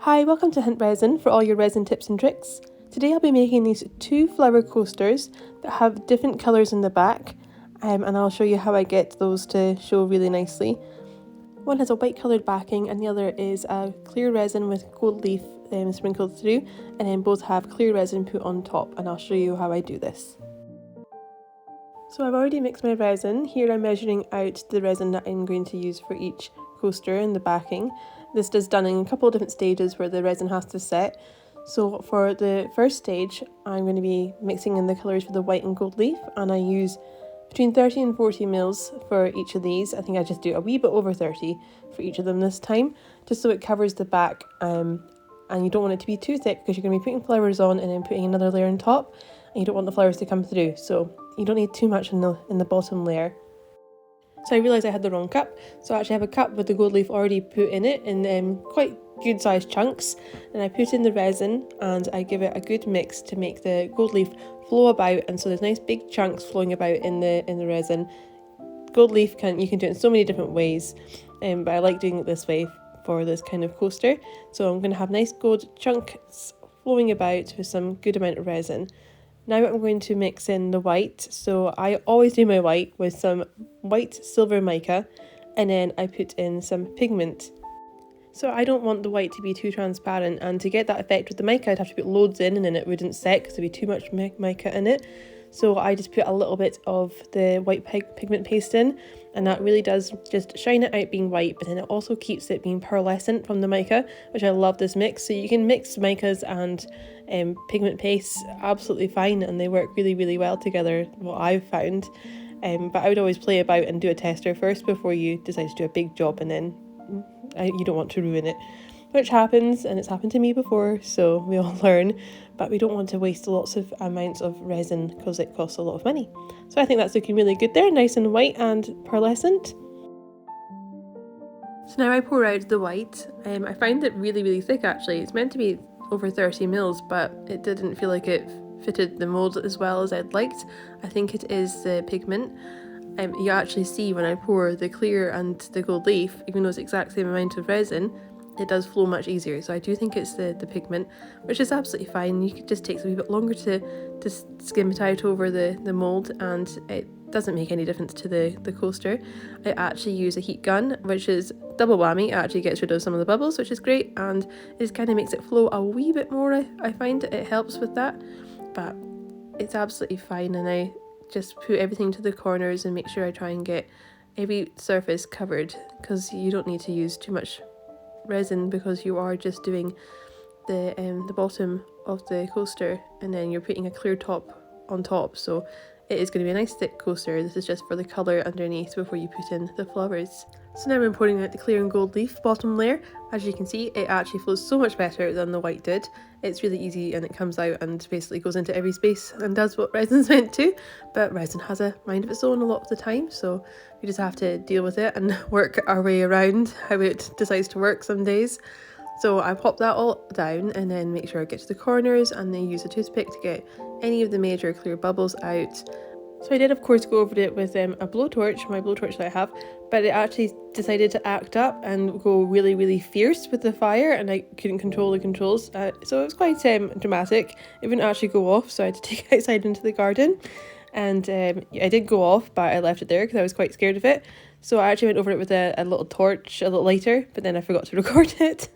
Hi, welcome to Hint Resin for all your resin tips and tricks. Today I'll be making these two flower coasters that have different colours in the back, and I'll show you how I get those to show really nicely. One has a white coloured backing and the other is a clear resin with gold leaf sprinkled through, and then both have clear resin put on top, and I'll show you how I do this. So I've already mixed my resin. Here I'm measuring out the resin that I'm going to use for each coaster and the backing. This is done in a couple of different stages where the resin has to set. So for the first stage, I'm going to be mixing in the colours for the white and gold leaf, and I use between 30 and 40 mils for each of these. I think I just do a wee bit over 30 for each of them this time, just so it covers the back, and you don't want it to be too thick because you're going to be putting flowers on and then putting another layer on top, and you don't want the flowers to come through, so you don't need too much in the bottom layer. So I realised I had the wrong cup, so I actually have a cup with the gold leaf already put in it in quite good sized chunks, and I put in the resin and I give it a good mix to make the gold leaf flow about, and so there's nice big chunks flowing about in the resin. Gold leaf you can do it in so many different ways, but I like doing it this way for this kind of coaster. So I'm going to have nice gold chunks flowing about with some good amount of resin. Now I'm going to mix in the white. So I always do my white with some white silver mica, and then I put in some pigment. So I don't want the white to be too transparent, and to get that effect with the mica I'd have to put loads in and then it wouldn't set because there'd be too much mica in it. So I just put a little bit of the white pigment paste in, and that really does just shine it out being white, but then it also keeps it being pearlescent from the mica, which I love this mix. So you can mix micas and pigment paste absolutely fine, and they work really, really well together, what I've found. But I would always play about and do a tester first before you decide to do a big job, and then you don't want to ruin it, which happens, and it's happened to me before, so we all learn. But we don't want to waste lots of amounts of resin because it costs a lot of money. So I think that's looking really good there, nice and white and pearlescent. So now I pour out the white. I find it really, really thick actually. It's meant to be over 30 mils, but it didn't feel like it fitted the mould as well as I'd liked. I think it is the pigment. You actually see when I pour the clear and the gold leaf, even though it's the exact same amount of resin, it does flow much easier. So I do think it's the pigment, which is absolutely fine. You could just take a wee bit longer to skim it out over the mould, and it doesn't make any difference to the coaster. I actually use a heat gun, which is double whammy. It actually gets rid of some of the bubbles, which is great, and it kind of makes it flow a wee bit more. I find it helps with that, but it's absolutely fine. And I just put everything to the corners and make sure I try and get every surface covered, because you don't need to use too much resin because you are just doing the bottom of the coaster, and then you're putting a clear top on top, so it is going to be a nice thick coaster. This is just for the colour underneath before you put in the flowers. So now I'm pouring out the clear and gold leaf bottom layer. As you can see, it actually flows so much better than the white did. It's really easy, and it comes out and basically goes into every space and does what resin's meant to, but resin has a mind of its own a lot of the time, so we just have to deal with it and work our way around how it decides to work some days. So I pop that all down and then make sure I get to the corners, and then use a toothpick to get any of the major clear bubbles out. So I did of course go over it with a blowtorch, my blowtorch that I have, but it actually decided to act up and go really, really fierce with the fire, and I couldn't control the controls, so it was quite dramatic. It wouldn't actually go off, so I had to take it outside into the garden, and I did go off, but I left it there because I was quite scared of it. So I actually went over it with a little torch, a little lighter, but then I forgot to record it.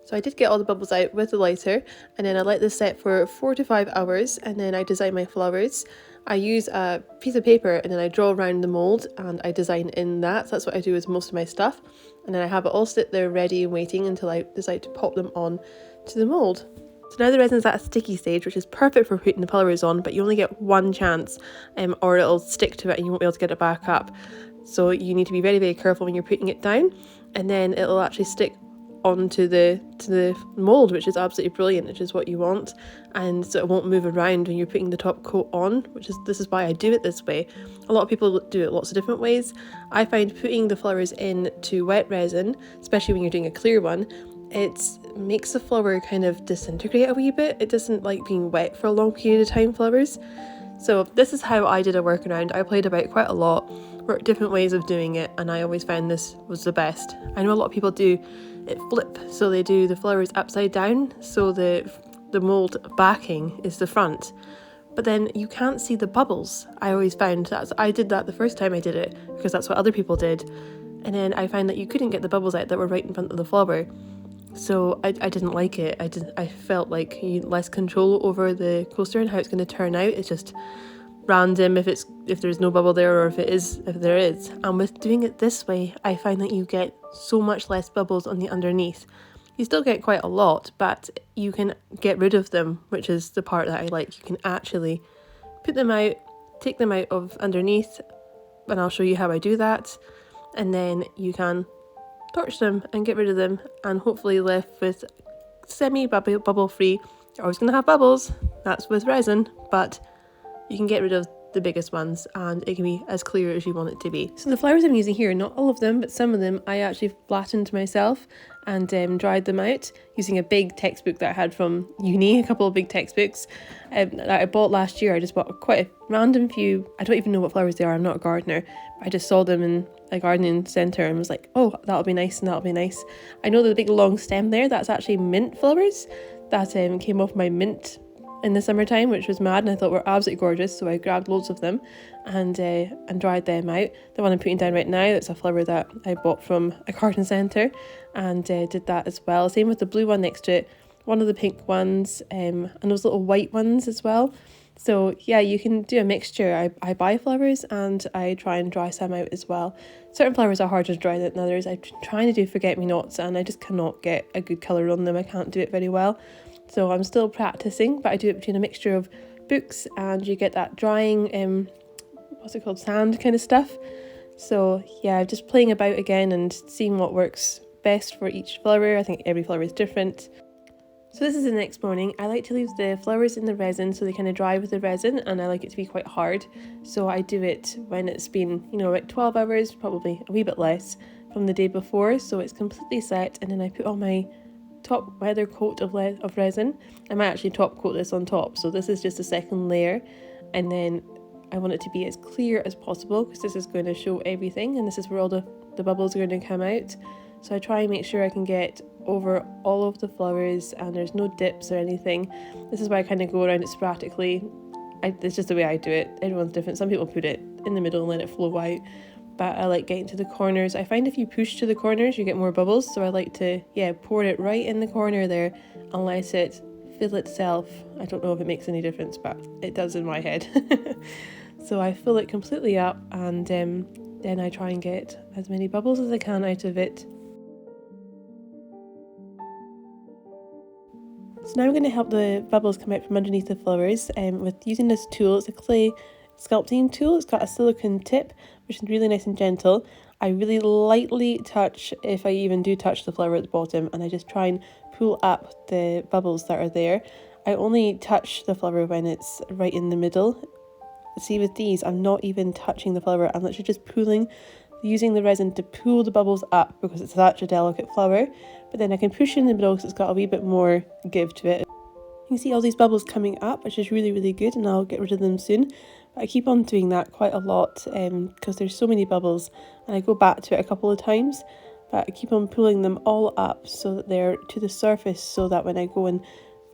So I did get all the bubbles out with the lighter, and then I let this set for 4 to 5 hours, and then I design my flowers. I use a piece of paper and then I draw around the mould and I design in that. So that's what I do with most of my stuff, and then I have it all sit there ready and waiting until I decide to pop them on to the mould. So now the resin's at a sticky stage, which is perfect for putting the colours on, but you only get one chance, or it'll stick to it and you won't be able to get it back up. So you need to be very, very careful when you're putting it down, and then it'll actually stick onto the mould, which is absolutely brilliant, which is what you want, and so it won't move around when you're putting the top coat on, this is why I do it this way. A lot of people do it lots of different ways. I find putting the flowers into wet resin, especially when you're doing a clear one, it makes the flower kind of disintegrate a wee bit. It doesn't like being wet for a long period of time, flowers. So this is how I did a workaround. I played about quite a lot different ways of doing it, and I always found this was the best. I know a lot of people do it flip, so they do the flowers upside down, so the mould backing is the front, but then you can't see the bubbles. I always found that I did that the first time I did it because that's what other people did, and then I found that you couldn't get the bubbles out that were right in front of the flower. So I didn't like it. I felt like you had less control over the coaster and how it's going to turn out. It's just random if there's no bubble there, or if there is. And with doing it this way, I find that you get so much less bubbles on the underneath. You still get quite a lot, but you can get rid of them, which is the part that I like. You can actually put them out, take them out of underneath, and I'll show you how I do that. And then you can torch them and get rid of them, and hopefully left with bubble free. You're always going to have bubbles, that's with resin, but you can get rid of the biggest ones and it can be as clear as you want it to be. So the flowers I'm using here, not all of them, but some of them I actually flattened myself and dried them out using a big textbook that I had from uni, a couple of big textbooks that I bought last year. I just bought quite a random few. I don't even know what flowers they are, I'm not a gardener, but I just saw them in a gardening centre and was like, oh, that'll be nice and that'll be nice. I know the big long stem there, that's actually mint flowers that came off my mint in the summertime, which was mad, and I thought were absolutely gorgeous, so I grabbed loads of them and dried them out. The one I'm putting down right now, that's a flower that I bought from a garden centre, and did that as well. Same with the blue one next to it, one of the pink ones, and those little white ones as well. So yeah, you can do a mixture. I buy flowers and I try and dry some out as well. Certain flowers are harder to dry than others. I'm trying to do forget-me-nots and I just cannot get a good colour on them. I can't do it very well. So I'm still practicing, but I do it between a mixture of books and you get that drying, what's it called, sand kind of stuff. So yeah, just playing about again and seeing what works best for each flower. I think every flower is different. So this is the next morning. I like to leave the flowers in the resin so they kind of dry with the resin, and I like it to be quite hard. So I do it when it's been, about 12 hours, probably a wee bit less from the day before. So it's completely set, and then I put on my top weather coat of resin. I might actually top coat this on top, so this is just a second layer, and then I want it to be as clear as possible because this is going to show everything, and this is where all the bubbles are going to come out. So I try and make sure I can get over all of the flowers and there's no dips or anything. This is why I kind of go around it sporadically. It's just the way I do it. Everyone's different. Some people put it in the middle and let it flow out, but I like getting to the corners. I find if you push to the corners you get more bubbles, so I like to pour it right in the corner there and let it fill itself. I don't know if it makes any difference, but it does in my head. So I fill it completely up, and then I try and get as many bubbles as I can out of it. So now I'm going to help the bubbles come out from underneath the flowers with using this tool. It's a clay sculpting tool. It's got a silicone tip, which is really nice and gentle. I really lightly touch, if I even do touch the flower at the bottom, and I just try and pull up the bubbles that are there. I only touch the flower when it's right in the middle. See, with these, I'm not even touching the flower. I'm literally just using the resin to pull the bubbles up because it's such a delicate flower. But then I can push in the middle because it's got a wee bit more give to it. You can see all these bubbles coming up, which is really, really good, and I'll get rid of them soon. But I keep on doing that quite a lot because there's so many bubbles, and I go back to it a couple of times. But I keep on pulling them all up so that they're to the surface, so that when I go and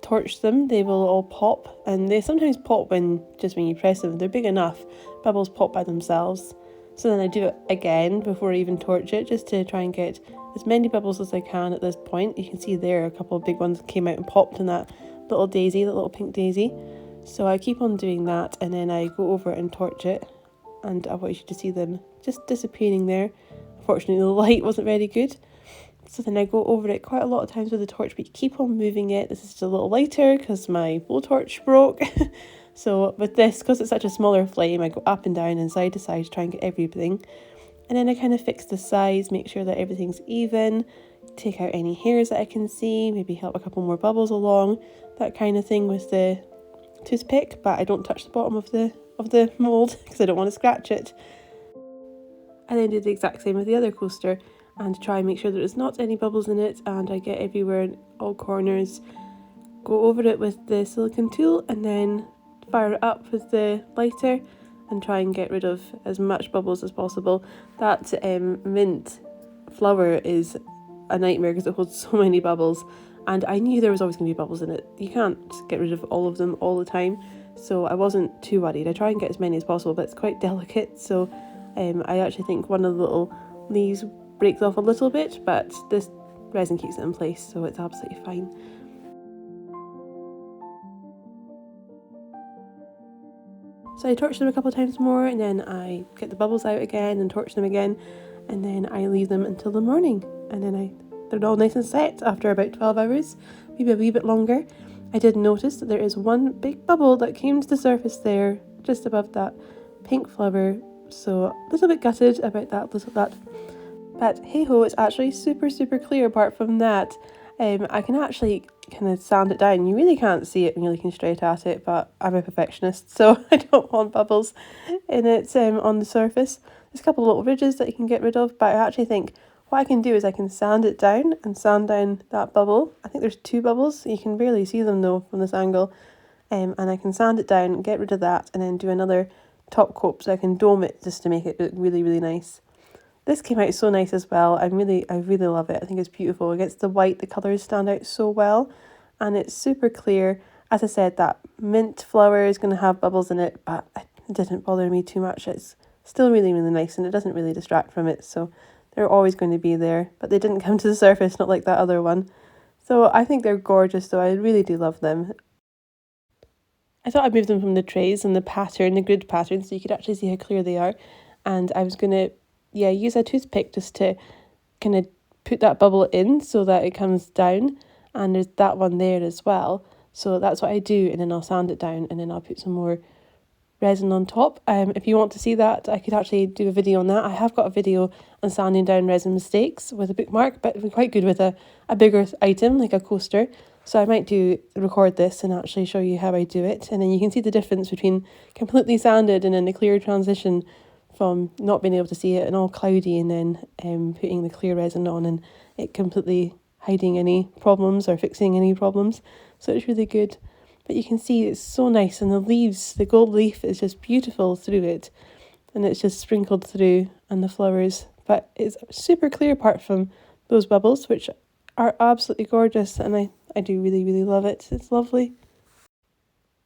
torch them, they will all pop. And they sometimes pop when you press them. They're big enough, bubbles pop by themselves. So then I do it again before I even torch it, just to try and get as many bubbles as I can at this point. You can see there a couple of big ones came out and popped in that little daisy, that little pink daisy. So I keep on doing that, and then I go over and torch it, and I want you to see them just disappearing there. Unfortunately the light wasn't very good, so then I go over it quite a lot of times with the torch, but you keep on moving it. This is just a little lighter because my blowtorch broke. So with this, because it's such a smaller flame, I go up and down and side to side to try and get everything. And then I kind of fix the size, make sure that everything's even, take out any hairs that I can see, maybe help a couple more bubbles along, that kind of thing with the toothpick. But I don't touch the bottom of the mould because I don't want to scratch it. I then do the exact same with the other coaster and try and make sure that there's not any bubbles in it, and I get everywhere in all corners. Go over it with the silicone tool and then fire it up with the lighter and try and get rid of as much bubbles as possible. That mint flower is a nightmare because it holds so many bubbles, and I knew there was always going to be bubbles in it. You can't get rid of all of them all the time, so I wasn't too worried. I try and get as many as possible, but it's quite delicate, so I actually think one of the little leaves breaks off a little bit, but this resin keeps it in place, so it's absolutely fine. So I torch them a couple of times more, and then I get the bubbles out again and torch them again, and then I leave them until the morning, and then they're all nice and set after about 12 hours, maybe a wee bit longer. I did notice that there is one big bubble that came to the surface there, just above that pink flower, so a little bit gutted about that. But hey ho, it's actually super clear apart from that. I can actually kind of sand it down. You really can't see it when you're looking straight at it, but I'm a perfectionist, so I don't want bubbles in it on the surface. There's a couple of little ridges that you can get rid of, but I actually think what I can do is I can sand it down and sand down that bubble. I think there's 2 bubbles. You can barely see them though from this angle. And I can sand it down, get rid of that, and then do another top coat so I can dome it just to make it look really nice. This came out so nice as well. I really love it. I think it's beautiful. Against the white, the colours stand out so well, and it's super clear. As I said, that mint flower is going to have bubbles in it, but it didn't bother me too much. It's still really nice, and it doesn't really distract from it, so they're always going to be there, but they didn't come to the surface, not like that other one. So I think they're gorgeous, though. I really do love them. I thought I'd move them from the trays and the pattern, the grid pattern, so you could actually see how clear they are. And I was going to use a toothpick just to kind of put that bubble in so that it comes down, and there's that one there as well. So that's what I do, and then I'll sand it down, and then I'll put some more resin on top. If you want to see that, I could actually do a video on that. I have got a video on sanding down resin mistakes with a bookmark, but it'd be quite good with a bigger item like a coaster. So I might record this and actually show you how I do it, and then you can see the difference between completely sanded and then the clear transition from not being able to see it and all cloudy, and then putting the clear resin on and it completely hiding any problems or fixing any problems. So it's really good. But you can see it's so nice, and the leaves, the gold leaf is just beautiful through it, and it's just sprinkled through, and the flowers. But it's super clear apart from those bubbles, which are absolutely gorgeous, and I do really love it. It's lovely.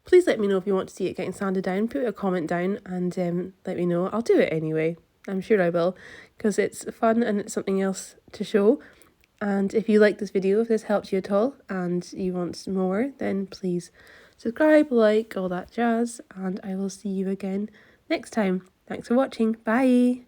Please let me know if you want to see it getting sanded down. Put a comment down and let me know. I'll do it anyway. I'm sure I will, because it's fun and it's something else to show. And if you like this video, if this helped you at all and you want more, then please subscribe, like, all that jazz, and I will see you again next time. Thanks for watching. Bye!